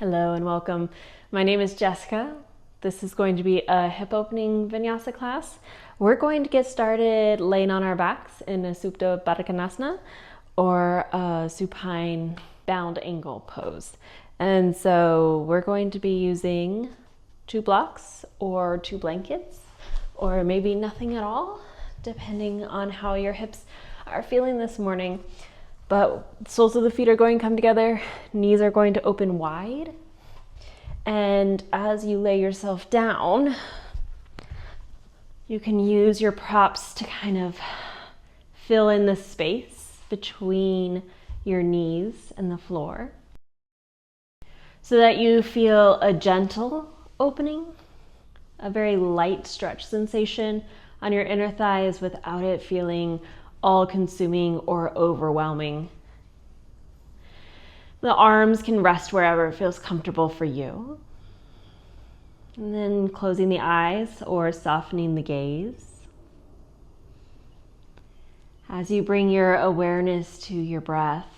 Hello and welcome. My name is Jessica. This is going to be a hip opening vinyasa class. We're going to get started laying on our backs in a Supta Baddha Konasana or a supine bound angle pose. And so we're going to be using 2 blocks or 2 blankets or maybe nothing at all, depending on how your hips are feeling this morning. But soles of the feet are going to come together, knees are going to open wide. And as you lay yourself down, you can use your props to kind of fill in the space between your knees and the floor so that you feel a gentle opening, a very light stretch sensation on your inner thighs without it feeling all-consuming or overwhelming. The arms can rest wherever it feels comfortable for you. And then closing the eyes or softening the gaze. As you bring your awareness to your breath.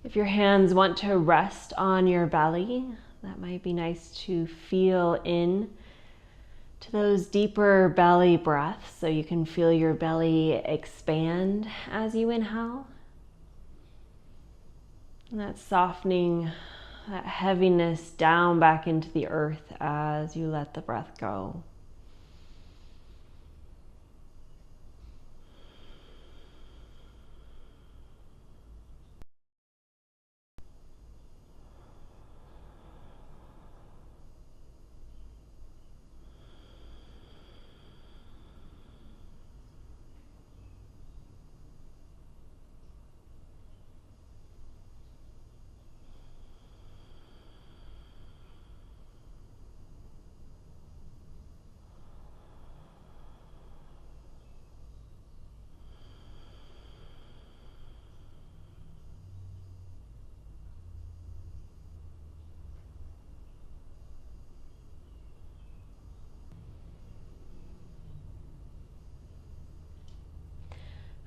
If your hands want to rest on your belly, that might be nice to feel in to those deeper belly breaths so you can feel your belly expand as you inhale. And that softening, that heaviness down back into the earth as you let the breath go.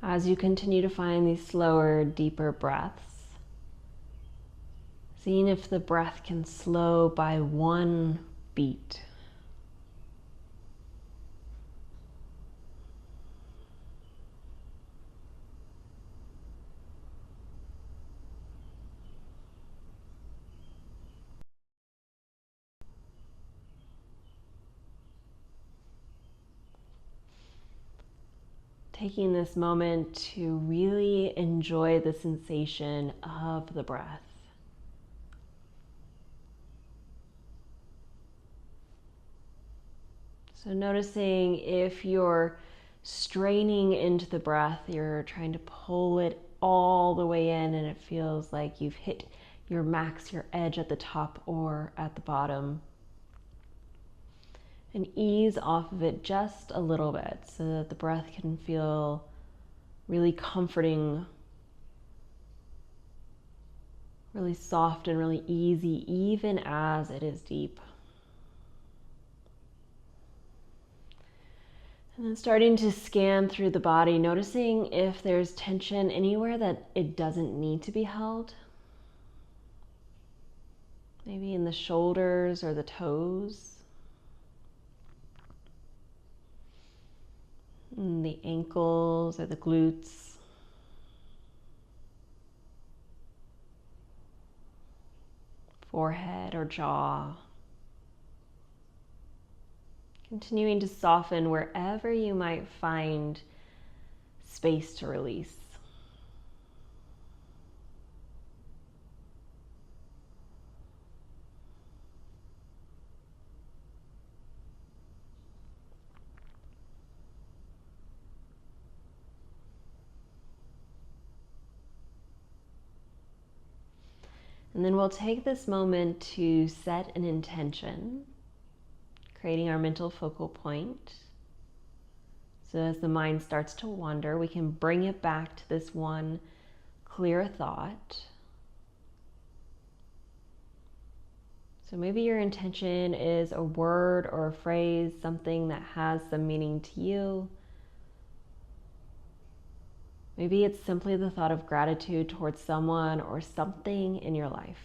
As you continue to find these slower, deeper breaths, seeing if the breath can slow by 1 beat. Taking this moment to really enjoy the sensation of the breath. So noticing if you're straining into the breath, you're trying to pull it all the way in and it feels like you've hit your max, your edge at the top or at the bottom. And ease off of it just a little bit so that the breath can feel really comforting, really soft and really easy, even as it is deep. And then starting to scan through the body, noticing if there's tension anywhere that it doesn't need to be held. Maybe in the shoulders or the toes. In the ankles or the glutes. Forehead or jaw. Continuing to soften wherever you might find space to release. And then we'll take this moment to set an intention, creating our mental focal point. So as the mind starts to wander, we can bring it back to this one clear thought. So maybe your intention is a word or a phrase, something that has some meaning to you. Maybe it's simply the thought of gratitude towards someone or something in your life.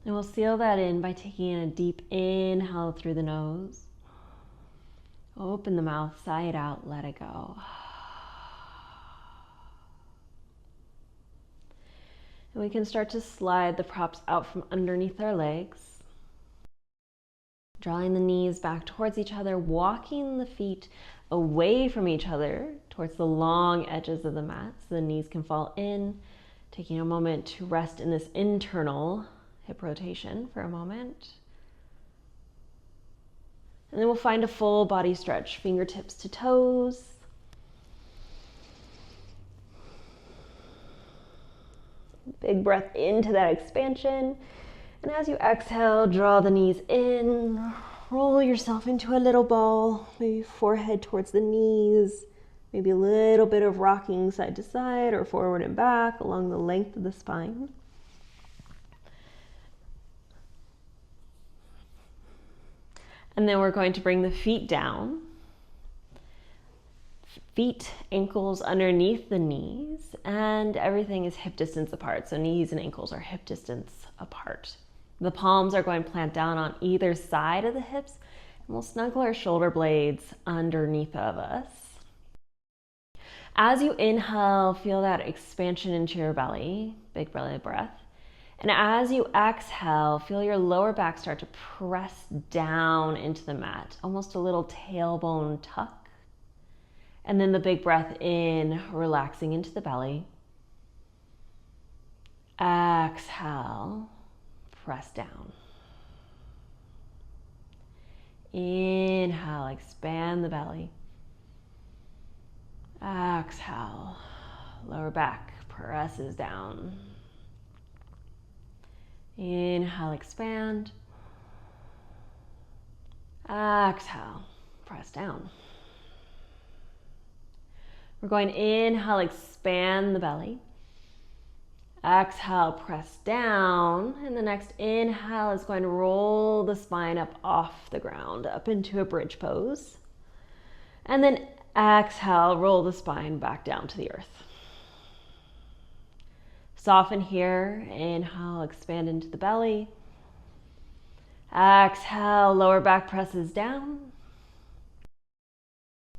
And we'll seal that in by taking in a deep inhale through the nose. Open the mouth, sigh it out, let it go. And we can start to slide the props out from underneath our legs, drawing the knees back towards each other, walking the feet away from each other towards the long edges of the mat so the knees can fall in, taking a moment to rest in this internal hip rotation for a moment. And then we'll find a full body stretch, fingertips to toes. Big breath into that expansion. And as you exhale, draw the knees in, roll yourself into a little ball, maybe forehead towards the knees, maybe a little bit of rocking side to side or forward and back along the length of the spine. And then we're going to bring the feet down. Feet, ankles underneath the knees, and everything is hip distance apart. So knees and ankles are hip distance apart. The palms are going to plant down on either side of the hips, and we'll snuggle our shoulder blades underneath of us. As you inhale, feel that expansion into your belly, big belly breath. And as you exhale, feel your lower back start to press down into the mat, almost a little tailbone tuck. And then the big breath in, relaxing into the belly. Exhale, press down. Inhale, expand the belly. Exhale, lower back presses down. Inhale, expand. Exhale, press down. We're going to inhale, expand the belly. Exhale, press down. And the next inhale is going to roll the spine up off the ground, up into a bridge pose. And then exhale, roll the spine back down to the earth. Soften here. Inhale, expand into the belly. Exhale, lower back presses down.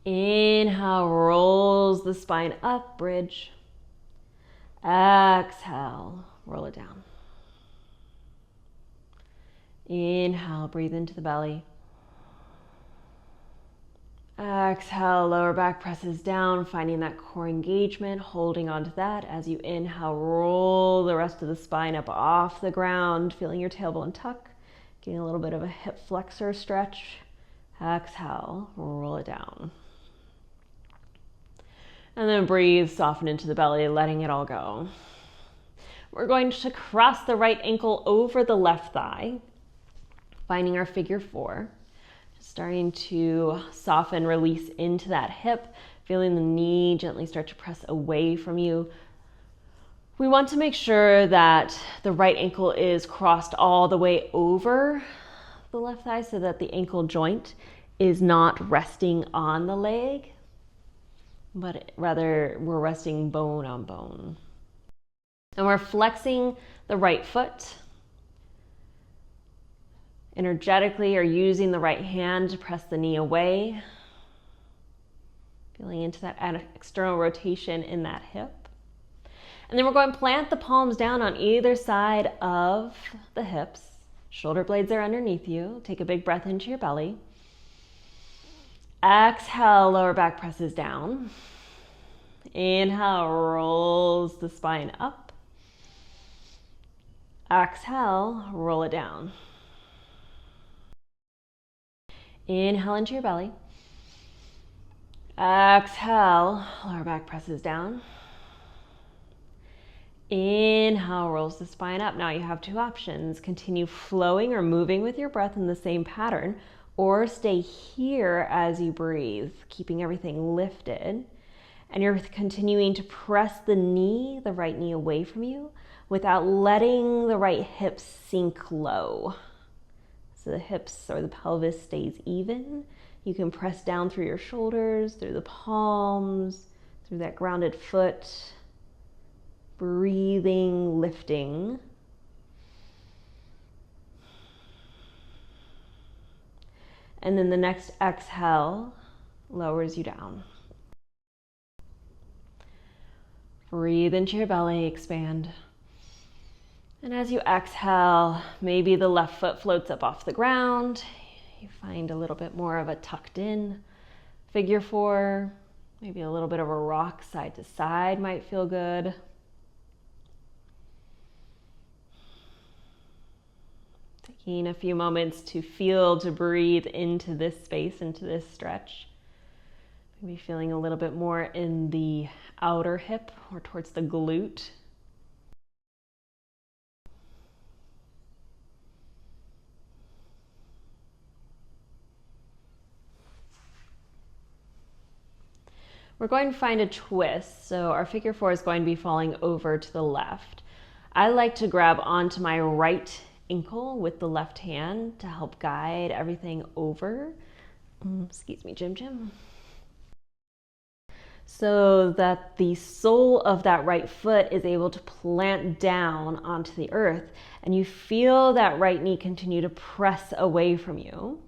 Inhale, rolls the spine up, bridge. Exhale, roll it down. Inhale, breathe into the belly. Exhale, lower back presses down, finding that core engagement, holding on to that. As you inhale, roll the rest of the spine up off the ground, feeling your tailbone tuck, getting a little bit of a hip flexor stretch. Exhale, roll it down. And then breathe, soften into the belly, letting it all go. We're going to cross the right ankle over the left thigh, finding our figure four. Starting to soften, release into that hip, feeling the knee gently start to press away from you. We want to make sure that the right ankle is crossed all the way over the left thigh so that the ankle joint is not resting on the leg, but rather we're resting bone on bone. And we're flexing the right foot. Energetically, or using the right hand to press the knee away. Feeling into that external rotation in that hip. And then we're going to plant the palms down on either side of the hips. Shoulder blades are underneath you. Take a big breath into your belly. Exhale, lower back presses down. Inhale, rolls the spine up. Exhale, roll it down. Inhale into your belly. Exhale, lower back presses down. Inhale, rolls the spine up. Now you have two options. Continue flowing or moving with your breath in the same pattern, or stay here as you breathe, keeping everything lifted. And you're continuing to press the knee, the right knee, away from you without letting the right hip sink low. So the hips or the pelvis stays even. You can press down through your shoulders, through the palms, through that grounded foot. Breathing, lifting. And then the next exhale lowers you down. Breathe into your belly, expand. And as you exhale, maybe the left foot floats up off the ground. You find a little bit more of a tucked in figure four. Maybe a little bit of a rock side to side might feel good. Taking a few moments to feel, to breathe into this space, into this stretch. Maybe feeling a little bit more in the outer hip or towards the glute. We're going to find a twist, so our figure four is going to be falling over to the left. I like to grab onto my right ankle with the left hand to help guide everything over. Excuse me, Jim. So that the sole of that right foot is able to plant down onto the earth, and you feel that right knee continue to press away from you.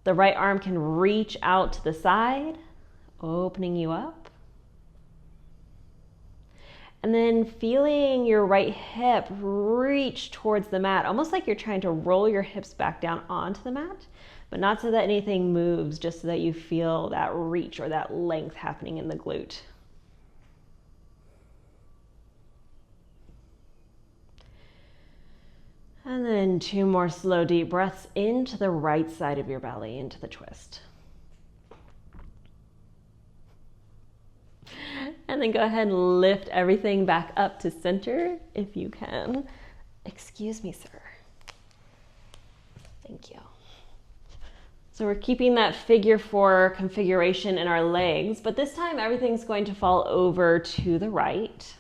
The right arm can reach out to the side, opening you up. And then feeling your right hip reach towards the mat, almost like you're trying to roll your hips back down onto the mat, but not so that anything moves, just so that you feel that reach or that length happening in the glute. And then 2 more slow, deep breaths into the right side of your belly, into the twist. And then go ahead and lift everything back up to center if you can. Excuse me, sir. Thank you. So we're keeping that figure four configuration in our legs, but this time everything's going to fall over to the right.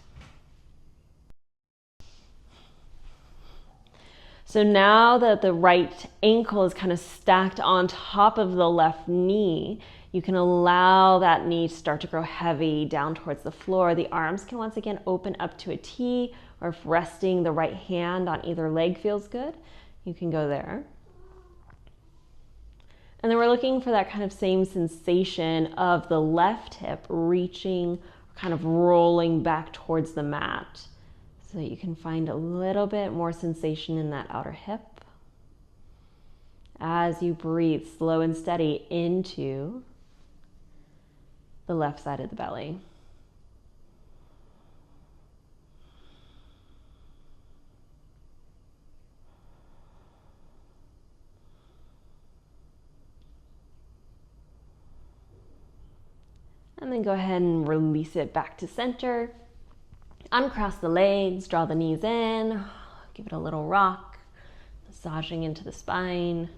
So now that the right ankle is kind of stacked on top of the left knee, you can allow that knee to start to grow heavy down towards the floor. The arms can once again open up to a T, or if resting the right hand on either leg feels good, you can go there. And then we're looking for that kind of same sensation of the left hip reaching, kind of rolling back towards the mat, so that you can find a little bit more sensation in that outer hip. As you breathe slow and steady into the left side of the belly. And then go ahead and release it back to center. Uncross the legs, draw the knees in, give it a little rock, massaging into the spine.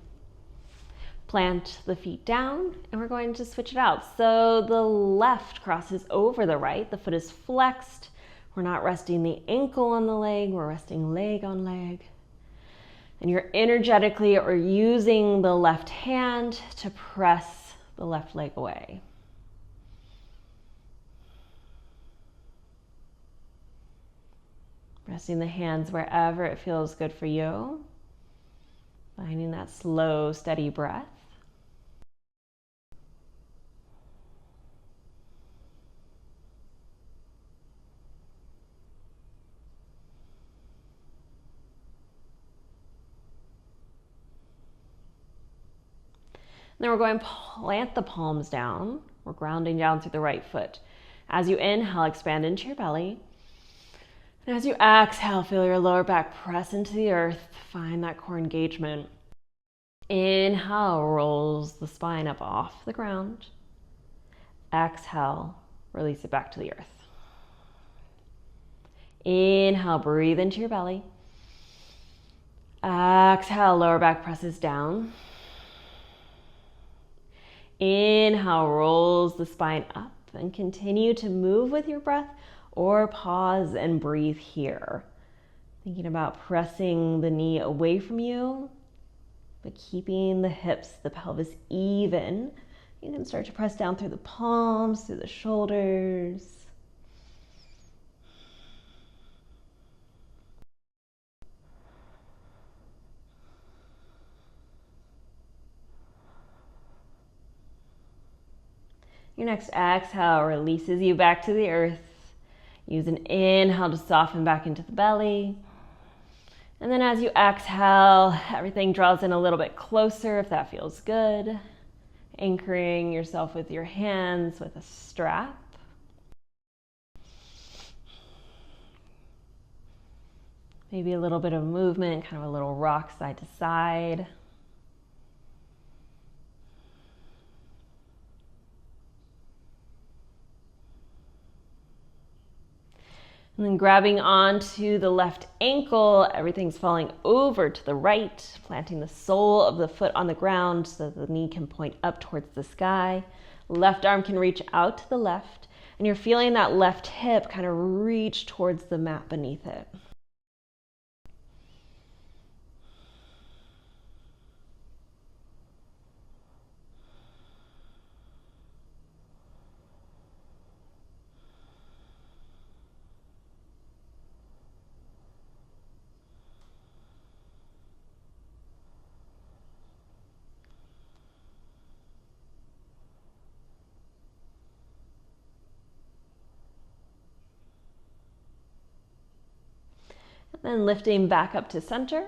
Plant the feet down, and we're going to switch it out. So the left crosses over the right, the foot is flexed. We're not resting the ankle on the leg, we're resting leg on leg. And you're energetically or using the left hand to press the left leg away. Resting the hands wherever it feels good for you. Finding that slow, steady breath. Then we're going to plant the palms down. We're grounding down through the right foot. As you inhale, expand into your belly. And as you exhale, feel your lower back press into the earth. Find that core engagement. Inhale, rolls the spine up off the ground. Exhale, release it back to the earth. Inhale, breathe into your belly. Exhale, lower back presses down. Inhale, rolls the spine up. and continue to move with your breath or pause and breathe here. Thinking about pressing the knee away from you, but keeping the hips, the pelvis even. You can start to press down through the palms, through the shoulders. Your next exhale releases you back to the earth. Use an inhale to soften back into the belly. And then as you exhale, everything draws in a little bit closer if that feels good. Anchoring yourself with your hands with a strap. Maybe a little bit of movement, kind of a little rock side to side. And then grabbing onto the left ankle, everything's falling over to the right, planting the sole of the foot on the ground so that the knee can point up towards the sky. Left arm can reach out to the left, and you're feeling that left hip kind of reach towards the mat beneath it. Then lifting back up to center,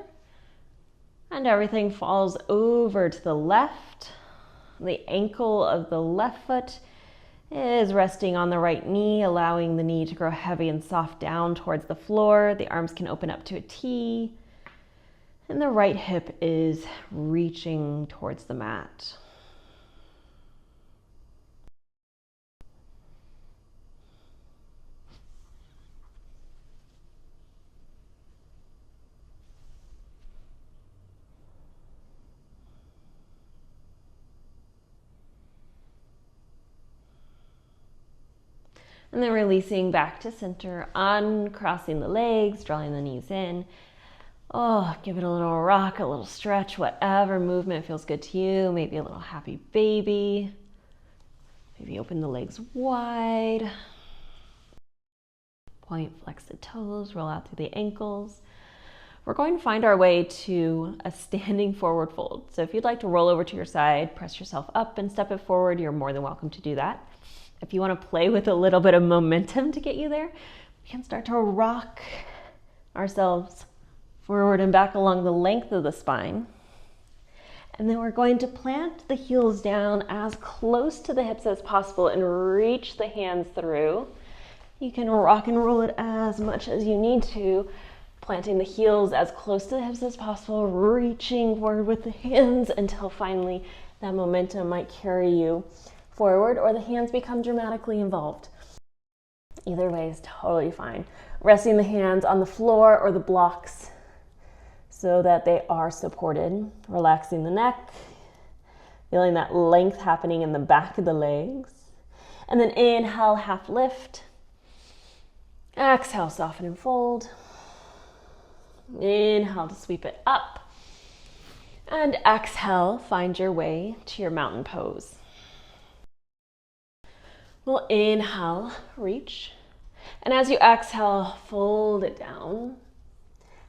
and everything falls over to the left. The ankle of the left foot is resting on the right knee, allowing the knee to grow heavy and soft down towards the floor. The arms can open up to a T, and the right hip is reaching towards the mat. And then releasing back to center, uncrossing the legs, drawing the knees in. Oh, give it a little rock, a little stretch, whatever movement feels good to you. Maybe a little happy baby. Maybe open the legs wide. Point, flex the toes, roll out through the ankles. We're going to find our way to a standing forward fold. So if you'd like to roll over to your side, press yourself up and step it forward, you're more than welcome to do that. If you want to play with a little bit of momentum to get you there, we can start to rock ourselves forward and back along the length of the spine. And then we're going to plant the heels down as close to the hips as possible and reach the hands through. You can rock and roll it as much as you need to, planting the heels as close to the hips as possible, reaching forward with the hands until finally that momentum might carry you forward, or the hands become dramatically involved. Either way is totally fine. Resting the hands on the floor or the blocks so that they are supported. Relaxing the neck, feeling that length happening in the back of the legs. And then inhale, half lift. Exhale, soften and fold. Inhale to sweep it up. And exhale, find your way to your mountain pose. We'll inhale, reach. And as you exhale, fold it down.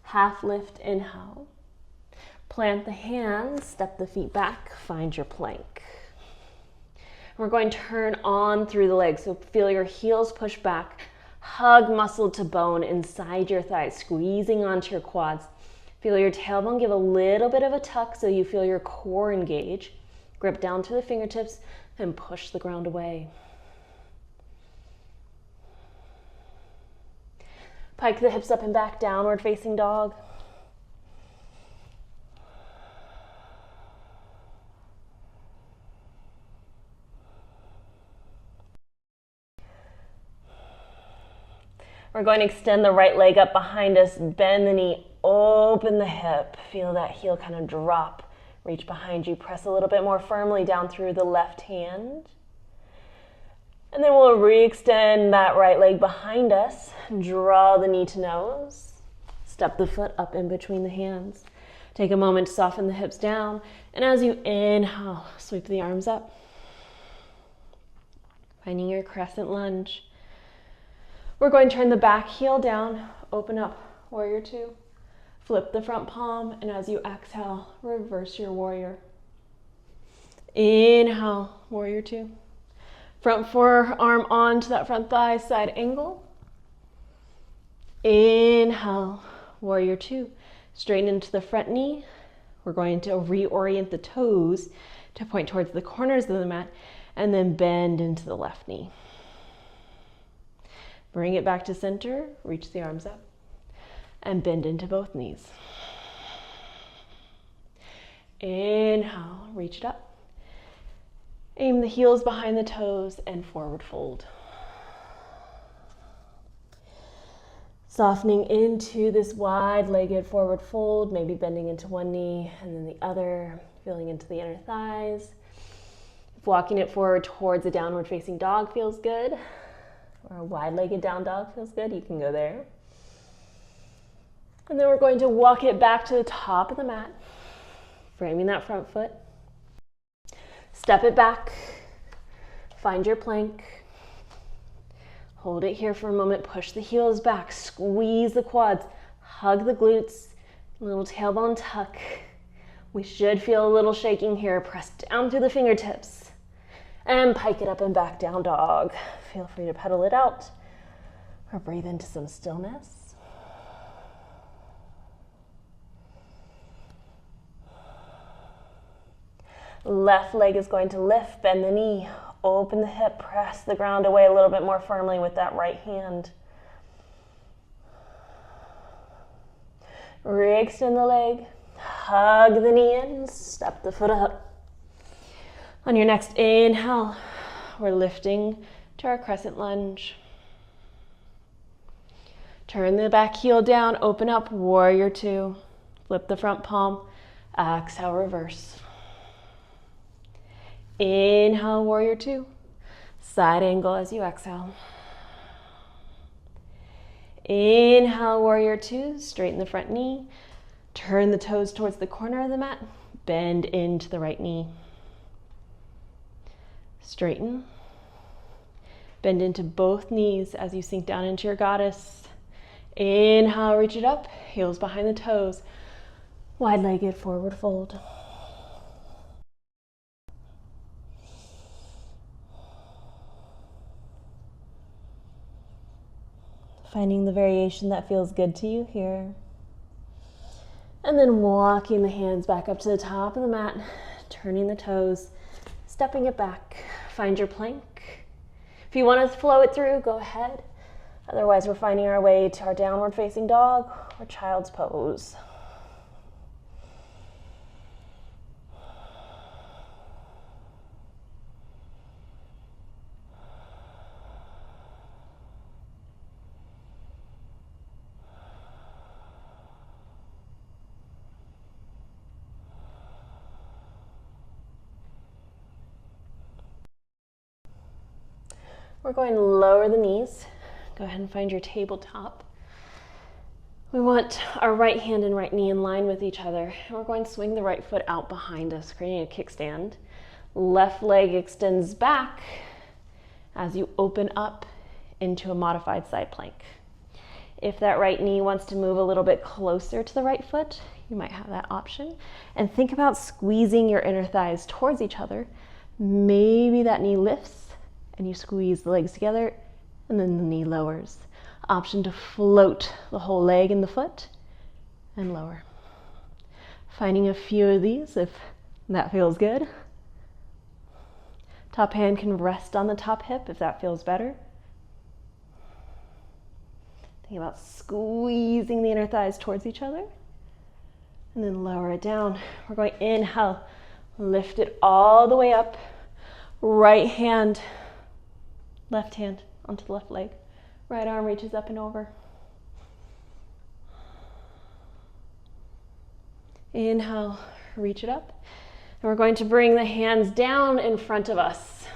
Half lift, inhale. Plant the hands, step the feet back, find your plank. We're going to turn on through the legs. So feel your heels push back, hug muscle to bone inside your thighs, squeezing onto your quads. Feel your tailbone give a little bit of a tuck so you feel your core engage. Grip down through the fingertips and push the ground away. Pike the hips up and back, downward facing dog. We're going to extend the right leg up behind us, bend the knee, open the hip. Feel that heel kind of drop, reach behind you, press a little bit more firmly down through the left hand. And then we'll re-extend that right leg behind us. Draw the knee to nose. Step the foot up in between the hands. Take a moment to soften the hips down. And as you inhale, sweep the arms up. Finding your crescent lunge. We're going to turn the back heel down, open up, warrior two. Flip the front palm, and as you exhale, reverse your warrior. Inhale, warrior two. Front forearm onto that front thigh, side angle. Inhale, warrior two. Straighten into the front knee. We're going to reorient the toes to point towards the corners of the mat, and then bend into the left knee. Bring it back to center, reach the arms up, and bend into both knees. Inhale, reach it up. Aim the heels behind the toes and forward fold. Softening into this wide-legged forward fold, maybe bending into one knee and then the other, feeling into the inner thighs. If walking it forward towards a downward facing dog feels good, or a wide-legged down dog feels good, you can go there. And then we're going to walk it back to the top of the mat, framing that front foot. Step it back, find your plank. Hold it here for a moment, push the heels back, squeeze the quads, hug the glutes, little tailbone tuck. We should feel a little shaking here. Press down through the fingertips and pike it up and back, down dog. Feel free to pedal it out or breathe into some stillness. Left leg is going to lift, bend the knee, open the hip, press the ground away a little bit more firmly with that right hand. Re-extend the leg, hug the knee in, step the foot up. On your next inhale, we're lifting to our crescent lunge. Turn the back heel down, open up, warrior two. Flip the front palm, exhale, reverse. Inhale, warrior two. Side angle as you exhale. Inhale, warrior two. Straighten the front knee. Turn the toes towards the corner of the mat. Bend into the right knee. Straighten. Bend into both knees as you sink down into your goddess. Inhale, reach it up. Heels behind the toes. Wide-legged forward fold. Finding the variation that feels good to you here. And then walking the hands back up to the top of the mat, turning the toes, stepping it back. Find your plank. If you want to flow it through, go ahead. Otherwise, we're finding our way to our downward facing dog or child's pose. We're going to lower the knees. Go ahead and find your tabletop. We want our right hand and right knee in line with each other. And we're going to swing the right foot out behind us, creating a kickstand. Left leg extends back as you open up into a modified side plank. If that right knee wants to move a little bit closer to the right foot, you might have that option. And think about squeezing your inner thighs towards each other. Maybe that knee lifts and you squeeze the legs together, and then the knee lowers. Option to float the whole leg and the foot, and lower. Finding a few of these if that feels good. Top hand can rest on the top hip if that feels better. Think about squeezing the inner thighs towards each other, and then lower it down. We're going inhale, lift it all the way up. Right hand, left hand onto the left leg. Right arm reaches up and over. Inhale, reach it up. And we're going to bring the hands down in front of us.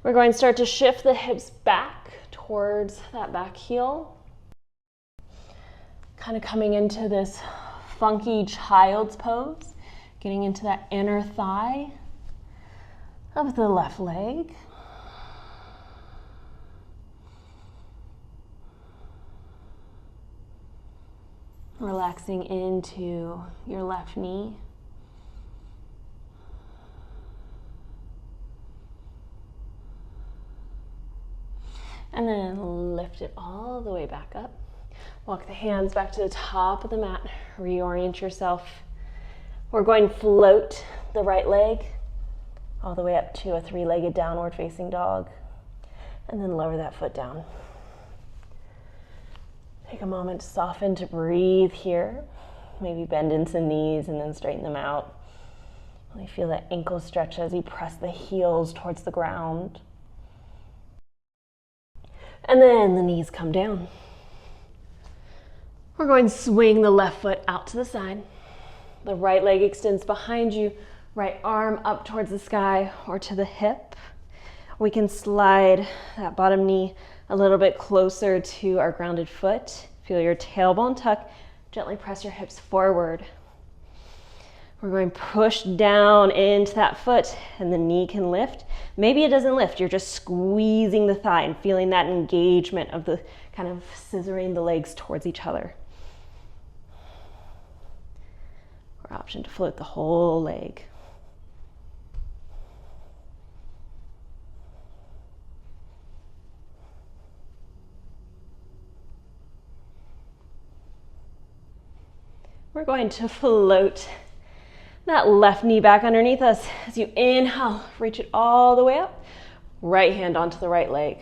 We're going to start to shift the hips back towards that back heel. Kind of coming into this funky child's pose, getting into that inner thigh of the left leg. Relaxing into your left knee. And then lift it all the way back up. Walk the hands back to the top of the mat. Reorient yourself. We're going to float the right leg all the way up to a three-legged downward facing dog. And then lower that foot down. Take a moment to soften, to breathe here. Maybe bend into the knees and then straighten them out. Really feel that ankle stretch as you press the heels towards the ground. And then the knees come down. We're going to swing the left foot out to the side. The right leg extends behind you, right arm up towards the sky or to the hip. We can slide that bottom knee a little bit closer to our grounded foot. Feel your tailbone tuck. Gently press your hips forward. We're going to push down into that foot and the knee can lift. Maybe it doesn't lift, you're just squeezing the thigh and feeling that engagement of the kind of scissoring the legs towards each other. Or option to float the whole leg. We're going to float that left knee back underneath us. As you inhale, reach it all the way up. Right hand onto the right leg.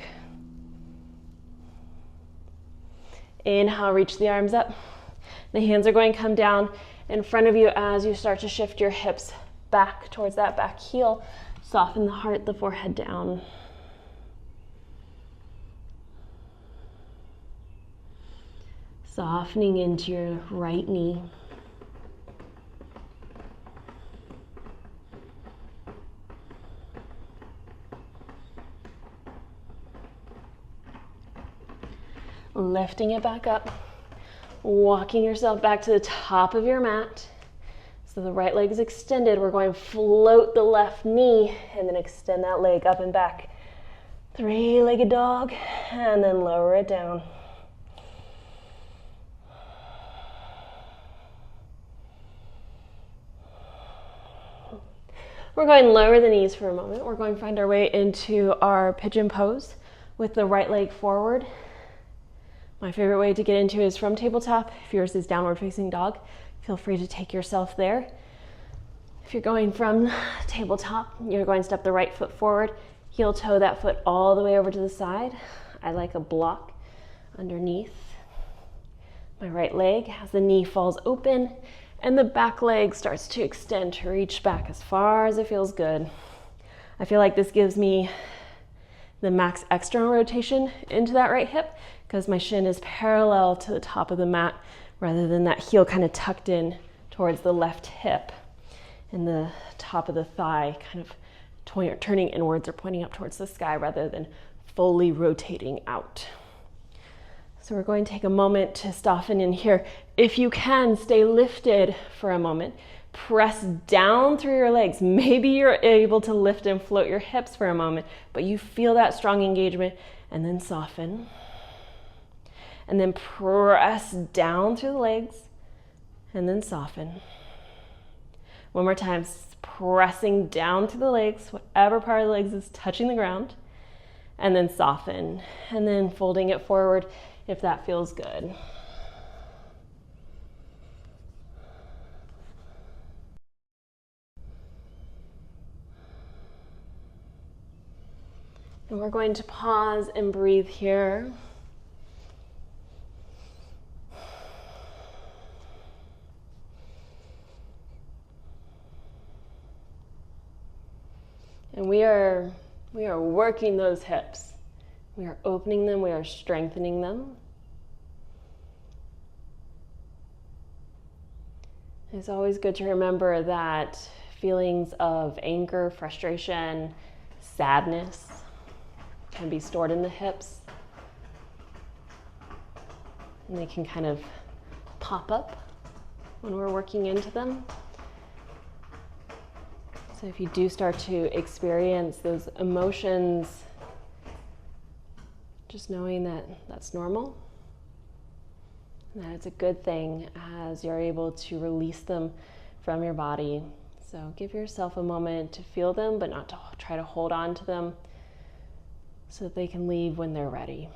Inhale, reach the arms up. The hands are going to come down in front of you as you start to shift your hips back towards that back heel. Soften the heart, the forehead down. Softening into your right knee. Lifting it back up, walking yourself back to the top of your mat. So the right leg is extended. We're going to float the left knee and then extend that leg up and back. Three-legged dog, and then lower it down. We're going to lower the knees for a moment. We're going to find our way into our pigeon pose with the right leg forward. My favorite way to get into is from tabletop. If yours is downward facing dog, feel free to take yourself there. If you're going from tabletop, you're going to step the right foot forward, heel toe that foot all the way over to the side. I like a block underneath my right leg as the knee falls open and the back leg starts to extend to reach back as far as it feels good. I feel like this gives me the max external rotation into that right hip because my shin is parallel to the top of the mat rather than that heel kind of tucked in towards the left hip and the top of the thigh kind of turning inwards or pointing up towards the sky rather than fully rotating out. So we're going to take a moment to soften in here. If you can, stay lifted for a moment. Press down through your legs. Maybe you're able to lift and float your hips for a moment, but you feel that strong engagement and then soften. And then press down through the legs and then soften. One more time, pressing down through the legs, whatever part of the legs is touching the ground, and then soften. And then folding it forward if that feels good. And we're going to pause and breathe here. And we are working those hips. We are opening them, we are strengthening them. It's always good to remember that feelings of anger, frustration, sadness, can be stored in the hips. And they can kind of pop up when we're working into them. So if you do start to experience those emotions, just knowing that that's normal, and that it's a good thing as you're able to release them from your body. So give yourself a moment to feel them, but not to try to hold on to them, so that they can leave when they're ready.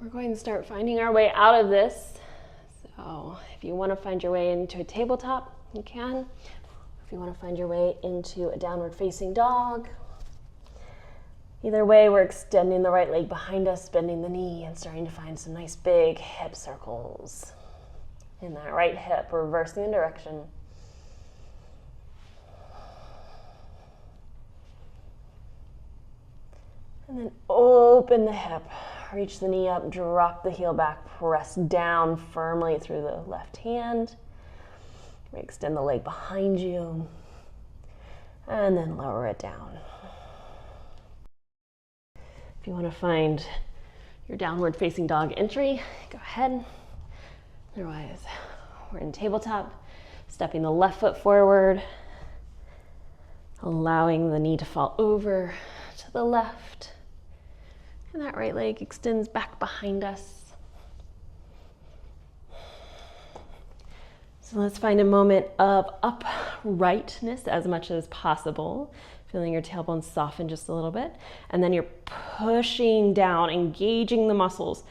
We're going to start finding our way out of this. So if you want to find your way into a tabletop, you can. If you want to find your way into a downward facing dog. Either way, we're extending the right leg behind us, bending the knee, and starting to find some nice big hip circles in that right hip, reversing the direction. And then open the hip. Reach the knee up, drop the heel back, press down firmly through the left hand. Extend the leg behind you, and then lower it down. If you want to find your downward facing dog entry, go ahead. Otherwise, we're in tabletop, stepping the left foot forward, allowing the knee to fall over to the left. And that right leg extends back behind us. So let's find a moment of uprightness as much as possible. Feeling your tailbone soften just a little bit. And then you're pushing down, engaging the muscles,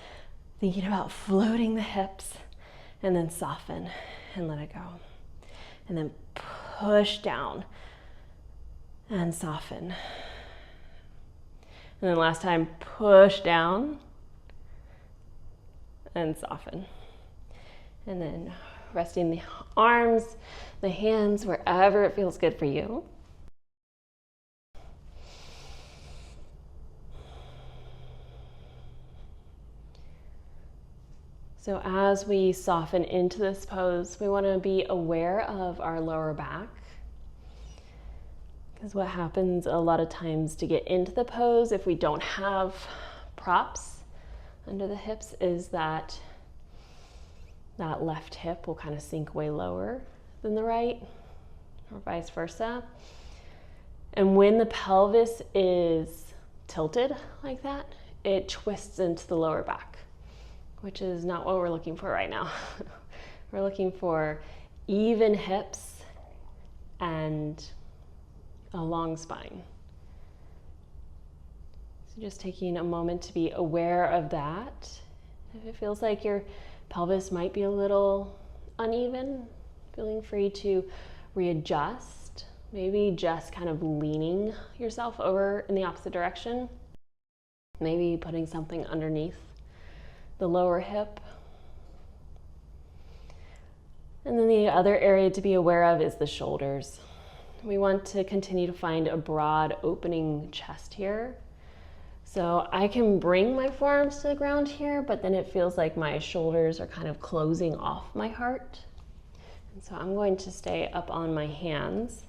thinking about floating the hips, and then soften and let it go. And then push down and soften. And then last time, push down and soften. And then resting the arms, the hands, wherever it feels good for you. So as we soften into this pose, we want to be aware of our lower back. Because what happens a lot of times to get into the pose, if we don't have props under the hips, is that left hip will kind of sink way lower than the right, or vice versa. And when the pelvis is tilted like that, it twists into the lower back, which is not what we're looking for right now. We're looking for even hips and a long spine. So just taking a moment to be aware of that. If it feels like your pelvis might be a little uneven, feeling free to readjust, maybe just kind of leaning yourself over in the opposite direction, maybe putting something underneath the lower hip. And then the other area to be aware of is the shoulders. We want to continue to find a broad opening chest here. So I can bring my forearms to the ground here, but then it feels like my shoulders are kind of closing off my heart. And so I'm going to stay up on my hands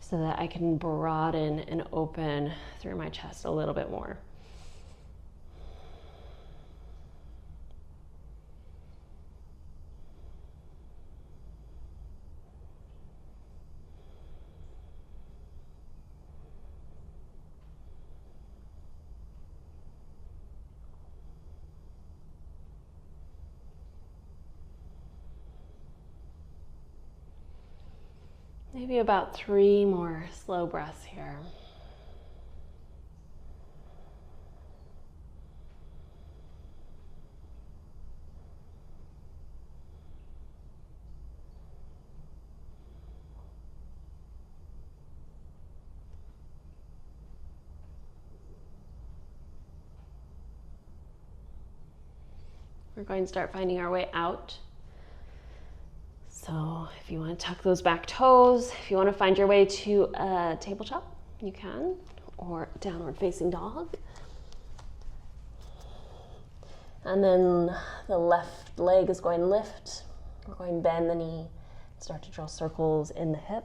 so that I can broaden and open through my chest a little bit more. Maybe about 3 more slow breaths here. We're going to start finding our way out. So if you want to tuck those back toes, if you want to find your way to a tabletop, you can, or downward facing dog. And then the left leg is going to lift. We're going to bend the knee, start to draw circles in the hip.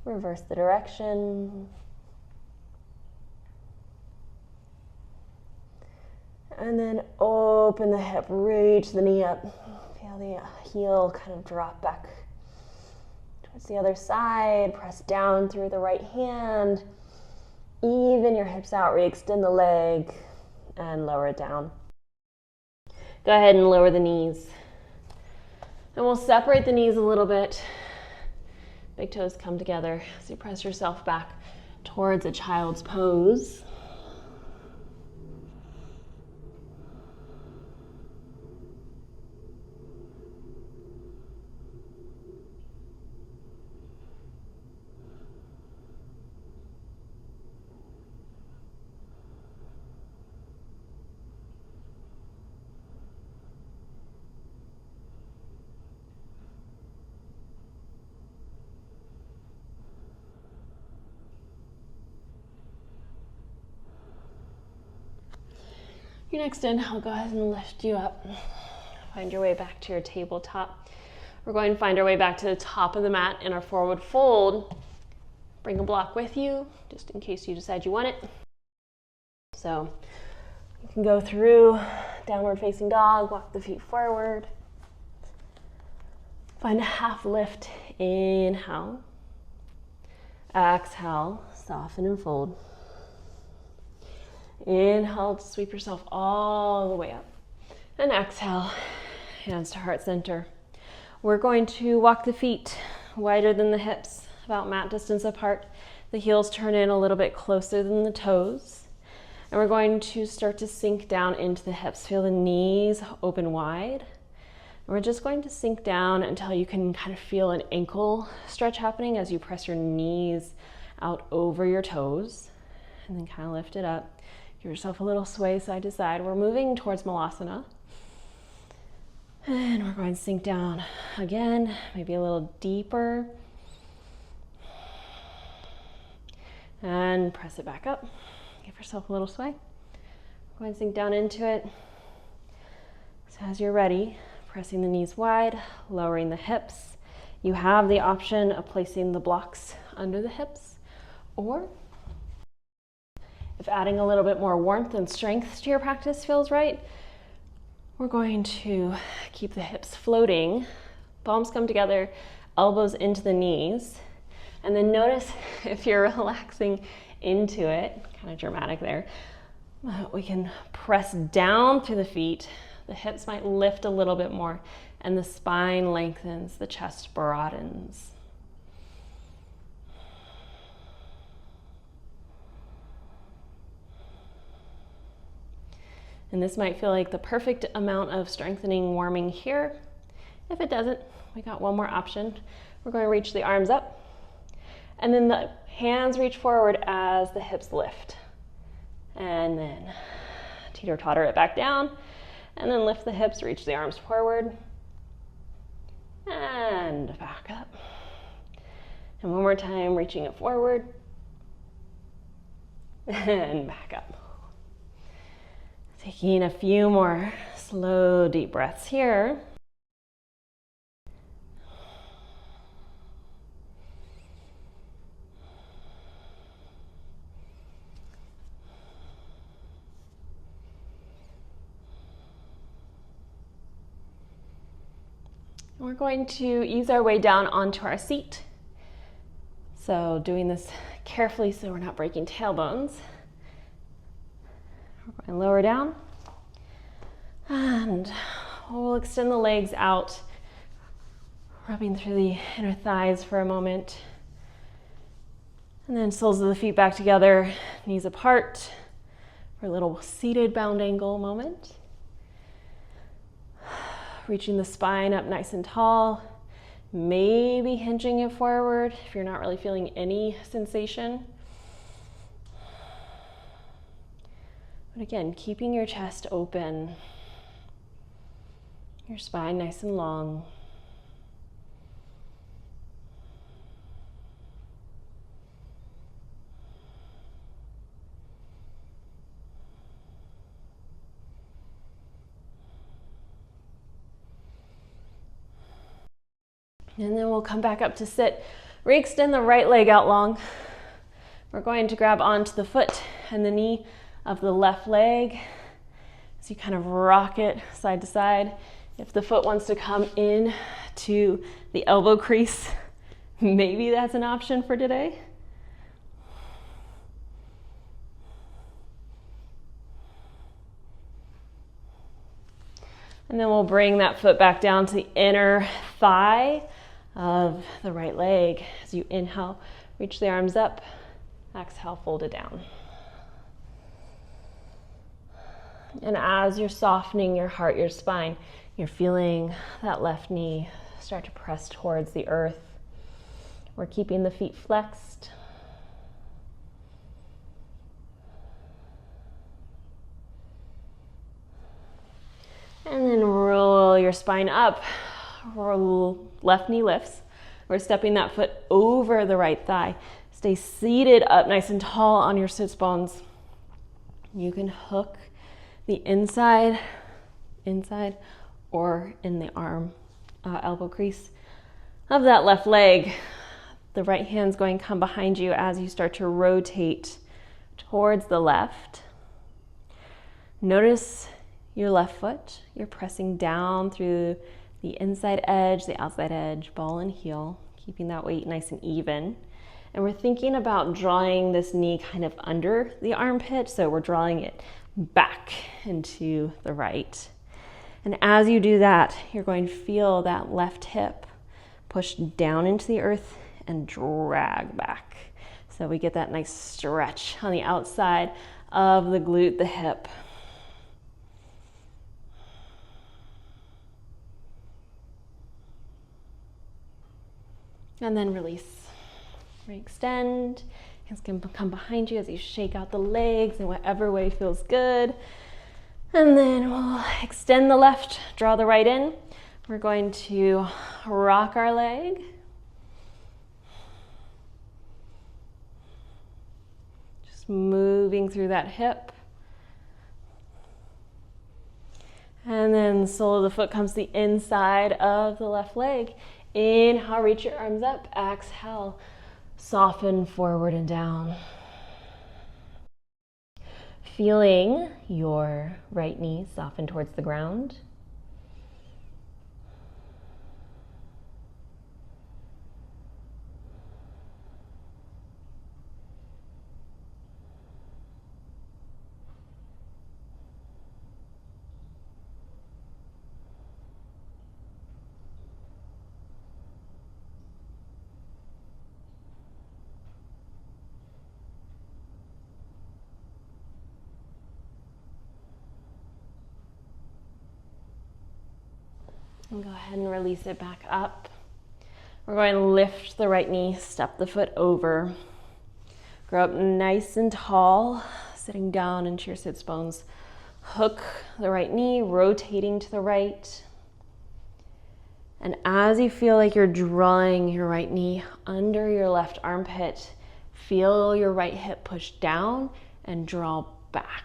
Reverse the direction. And then open the hip, reach the knee up. Feel the heel kind of drop back towards the other side. Press down through the right hand. Even your hips out, re-extend the leg and lower it down. Go ahead and lower the knees. And we'll separate the knees a little bit. Big toes come together as you press yourself back towards a child's pose. Your next inhale, go ahead and lift you up. Find your way back to your tabletop. We're going to find our way back to the top of the mat in our forward fold. Bring a block with you, just in case you decide you want it. So you can go through downward facing dog, walk the feet forward. Find a half lift, inhale. Exhale, soften and fold. Inhale to sweep yourself all the way up. And exhale, hands to heart center. We're going to walk the feet wider than the hips, about mat distance apart. The heels turn in a little bit closer than the toes. And we're going to start to sink down into the hips. Feel the knees open wide. And we're just going to sink down until you can kind of feel an ankle stretch happening as you press your knees out over your toes. And then kind of lift it up. Give yourself a little sway side to side. We're moving towards Malasana. And we're going to sink down again, maybe a little deeper. And press it back up. Give yourself a little sway. Go ahead and sink down into it. So as you're ready, pressing the knees wide, lowering the hips. You have the option of placing the blocks under the hips, or if adding a little bit more warmth and strength to your practice feels right, we're going to keep the hips floating. Palms come together, elbows into the knees. And then notice if you're relaxing into it, kind of dramatic there, we can press down through the feet. The hips might lift a little bit more and the spine lengthens, the chest broadens. And this might feel like the perfect amount of strengthening, warming here. If it doesn't, we got one more option. We're going to reach the arms up, and then the hands reach forward as the hips lift. And then teeter-totter it back down, and then lift the hips, reach the arms forward, and back up. And one more time, reaching it forward, and back up. Taking a few more slow, deep breaths here. We're going to ease our way down onto our seat. So doing this carefully so we're not breaking tailbones. We're going to lower down, and we'll extend the legs out, rubbing through the inner thighs for a moment. And then soles of the feet back together, knees apart for a little seated bound angle moment. Reaching the spine up nice and tall, maybe hinging it forward if you're not really feeling any sensation. But again, keeping your chest open. Your spine nice and long. And then we'll come back up to sit. Re-extend the right leg out long. We're going to grab onto the foot and the knee of the left leg as you kind of rock it side to side. If the foot wants to come in to the elbow crease, maybe that's an option for today. And then we'll bring that foot back down to the inner thigh of the right leg. As you inhale, reach the arms up. Exhale, fold it down. And as you're softening your heart, your spine, you're feeling that left knee start to press towards the earth. We're keeping the feet flexed. And then roll your spine up. Roll, left knee lifts. We're stepping that foot over the right thigh. Stay seated up nice and tall on your sits bones. You can hook the inside, or in the arm, elbow crease of that left leg. The right hand's going to come behind you as you start to rotate towards the left. Notice your left foot. You're pressing down through the inside edge, the outside edge, ball and heel, keeping that weight nice and even. And we're thinking about drawing this knee kind of under the armpit, so we're drawing it back into the right. And as you do that, you're going to feel that left hip push down into the earth and drag back. So we get that nice stretch on the outside of the glute, the hip. And then release. Re-extend. Hands can come behind you as you shake out the legs in whatever way feels good. And then we'll extend the left, draw the right in. We're going to rock our leg. Just moving through that hip. And then the sole of the foot comes to the inside of the left leg. Inhale, reach your arms up. Exhale, soften forward and down. Feeling your right knee soften towards the ground. And go ahead and release it back up. We're going to lift the right knee, step the foot over. Grow up nice and tall, sitting down into your sits bones. Hook the right knee, rotating to the right. And as you feel like you're drawing your right knee under your left armpit, feel your right hip push down and draw back.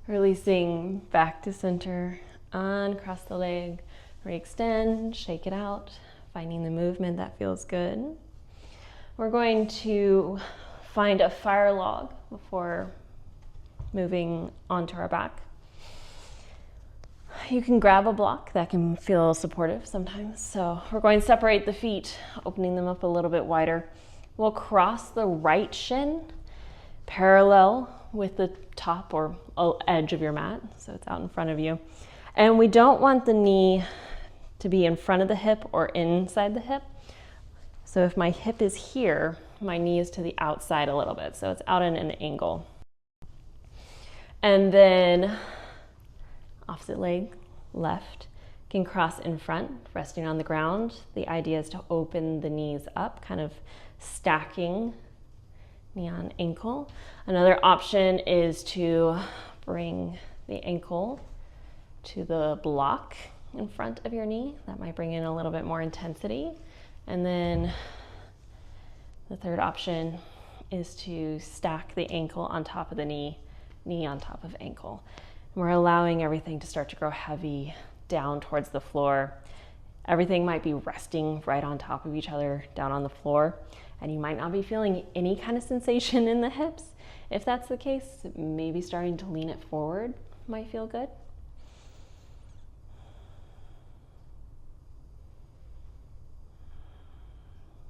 Releasing back to center, uncross the leg, re-extend, shake it out, finding the movement that feels good. We're going to find a fire log before moving onto our back. You can grab a block that can feel supportive sometimes. So we're going to separate the feet, opening them up a little bit wider. We'll cross the right shin parallel with the top or edge of your mat, so it's out in front of you. And we don't want the knee to be in front of the hip or inside the hip. So if my hip is here, my knee is to the outside a little bit, so it's out in an angle. And then opposite leg, left, can cross in front, resting on the ground. The idea is to open the knees up, kind of stacking knee on ankle. Another option is to bring the ankle to the block in front of your knee. That might bring in a little bit more intensity. And then the third option is to stack the ankle on top of the knee, knee on top of ankle. And we're allowing everything to start to grow heavy down towards the floor. Everything might be resting right on top of each other down on the floor, and you might not be feeling any kind of sensation in the hips. If that's the case, maybe starting to lean it forward might feel good.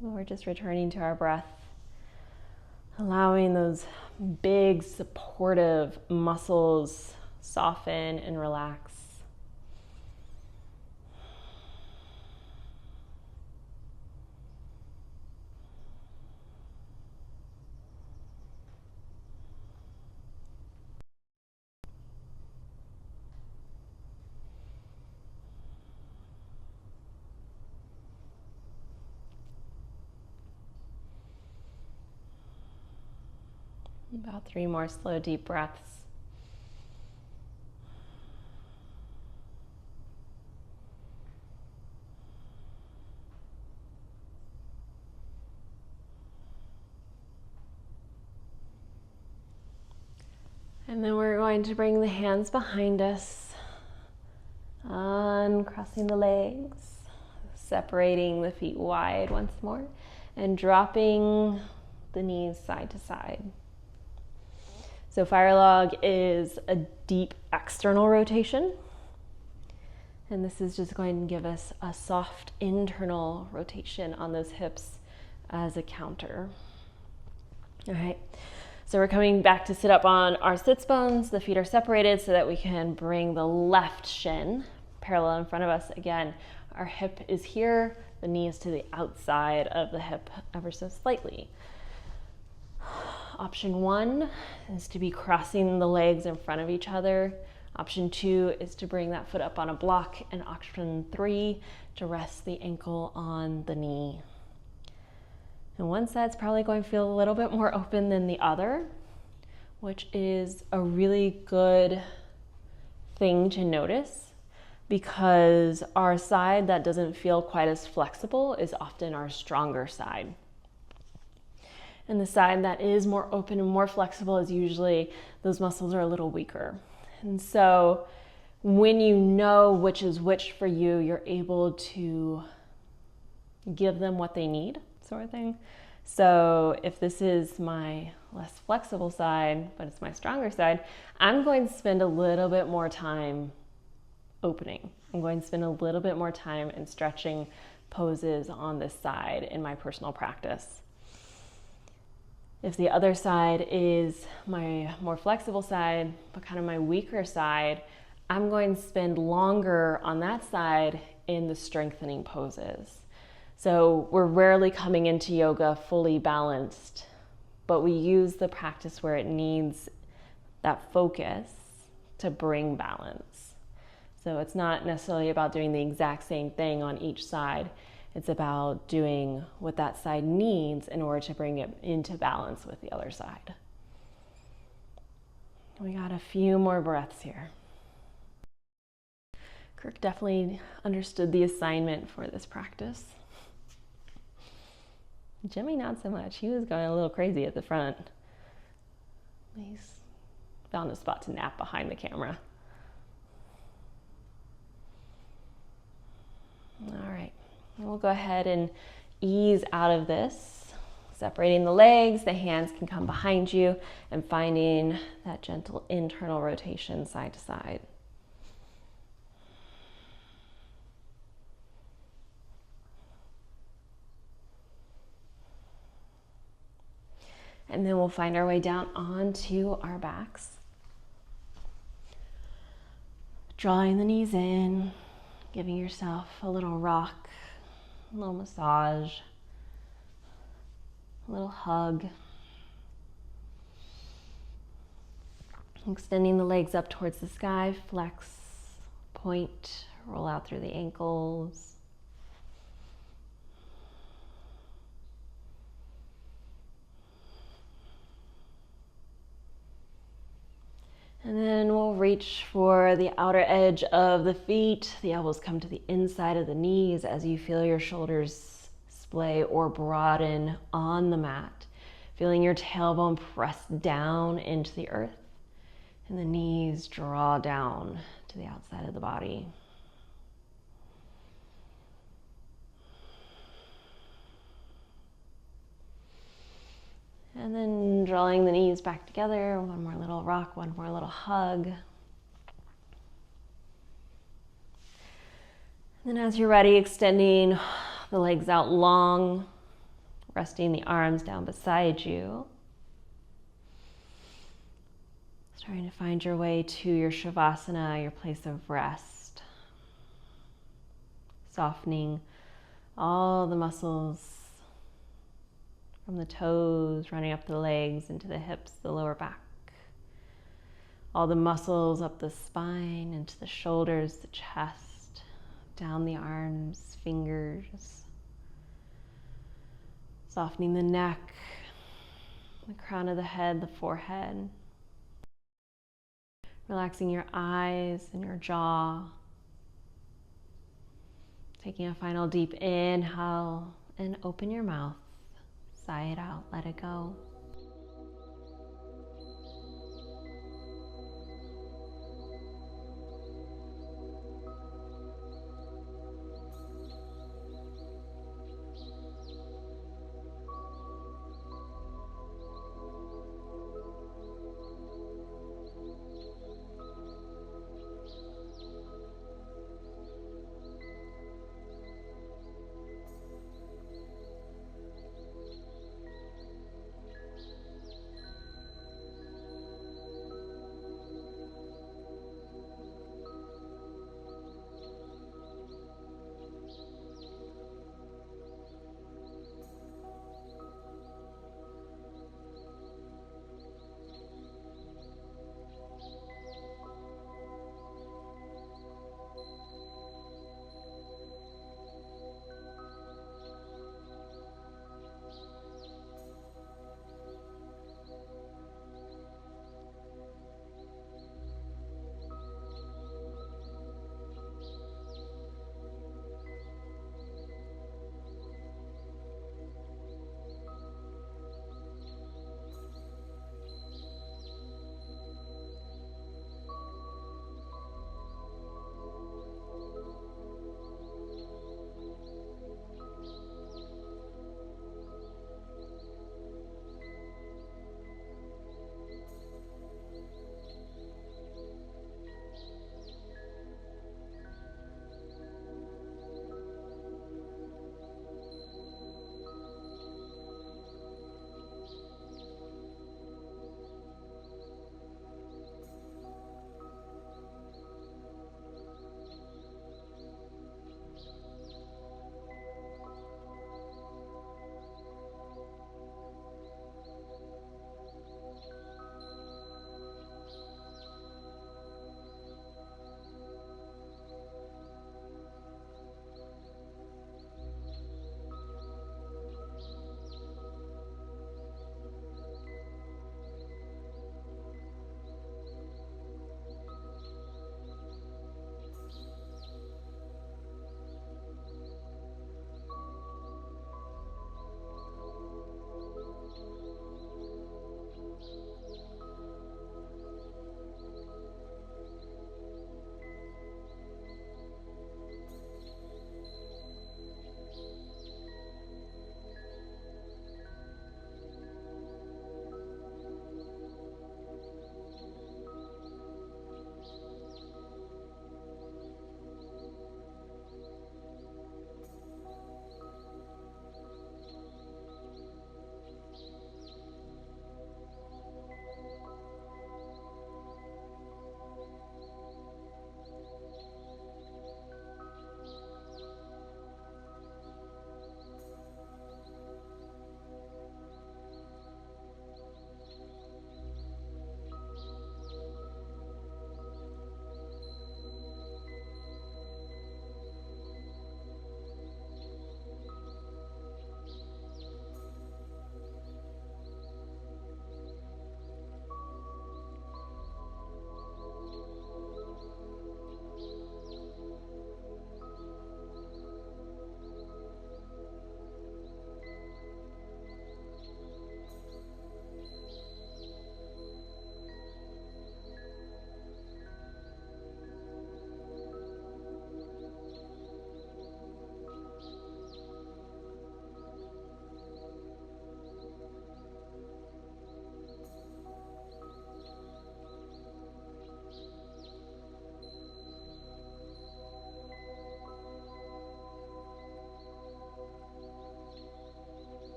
We're just returning to our breath, allowing those big supportive muscles soften and relax. About 3 more slow, deep breaths. And then we're going to bring the hands behind us, uncrossing the legs, separating the feet wide once more, and dropping the knees side to side. So fire log is a deep external rotation, and this is just going to give us a soft internal rotation on those hips as a counter. All right, so we're coming back to sit up on our sits bones. The feet are separated so that we can bring the left shin parallel in front of us. Again, our hip is here, the knee is to the outside of the hip ever so slightly. Option 1 is to be crossing the legs in front of each other. Option 2 is to bring that foot up on a block. And option 3, to rest the ankle on the knee. And one side's probably going to feel a little bit more open than the other, which is a really good thing to notice, because our side that doesn't feel quite as flexible is often our stronger side. And the side that is more open and more flexible is usually those muscles are a little weaker. And so when you know which is which for you, you're able to give them what they need, sort of thing. So if this is my less flexible side, but it's my stronger side, I'm going to spend a little bit more time opening. I'm going to spend a little bit more time in stretching poses on this side in my personal practice. If the other side is my more flexible side, but kind of my weaker side, I'm going to spend longer on that side in the strengthening poses. So we're rarely coming into yoga fully balanced, but we use the practice where it needs that focus to bring balance. So it's not necessarily about doing the exact same thing on each side. It's about doing what that side needs in order to bring it into balance with the other side. We got a few more breaths here. Kirk definitely understood the assignment for this practice. Jimmy, not so much. He was going a little crazy at the front. He's found a spot to nap behind the camera. All right. And we'll go ahead and ease out of this, separating the legs. The hands can come behind you and finding that gentle internal rotation side to side. And then we'll find our way down onto our backs. Drawing the knees in, giving yourself a little rock, a little massage, a little hug. Extending the legs up towards the sky, flex, point, roll out through the ankles. And then we'll reach for the outer edge of the feet. The elbows come to the inside of the knees as you feel your shoulders splay or broaden on the mat. Feeling your tailbone press down into the earth and the knees draw down to the outside of the body. And then drawing the knees back together, one more little rock, one more little hug. And then as you're ready, extending the legs out long, resting the arms down beside you. Starting to find your way to your Shavasana, your place of rest. Softening all the muscles from the toes, running up the legs, into the hips, the lower back. All the muscles up the spine, into the shoulders, the chest, down the arms, fingers. Softening the neck, the crown of the head, the forehead. Relaxing your eyes and your jaw. Taking a final deep inhale and open your mouth. Sigh it out, let it go.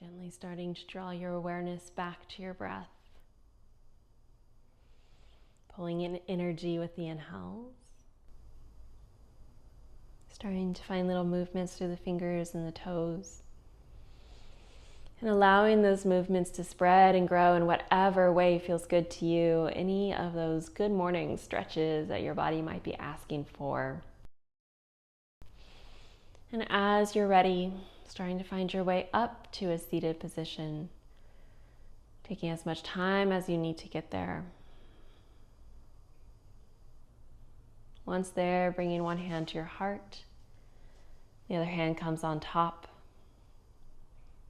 Gently starting to draw your awareness back to your breath. Pulling in energy with the inhales. Starting to find little movements through the fingers and the toes. And allowing those movements to spread and grow in whatever way feels good to you. Any of those good morning stretches that your body might be asking for. And as you're ready, starting to find your way up to a seated position. Taking as much time as you need to get there. Once there, bringing one hand to your heart. The other hand comes on top.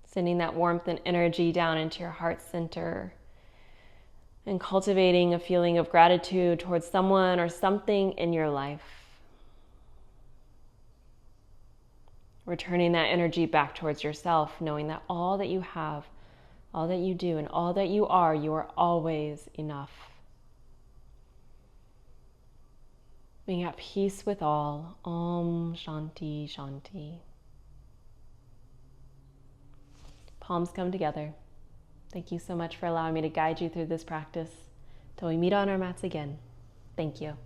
Sending that warmth and energy down into your heart center. And cultivating a feeling of gratitude towards someone or something in your life. Returning that energy back towards yourself, knowing that all that you have, all that you do, and all that you are always enough. Being at peace with all. Om Shanti Shanti. Palms come together. Thank you so much for allowing me to guide you through this practice. Till we meet on our mats again. Thank you.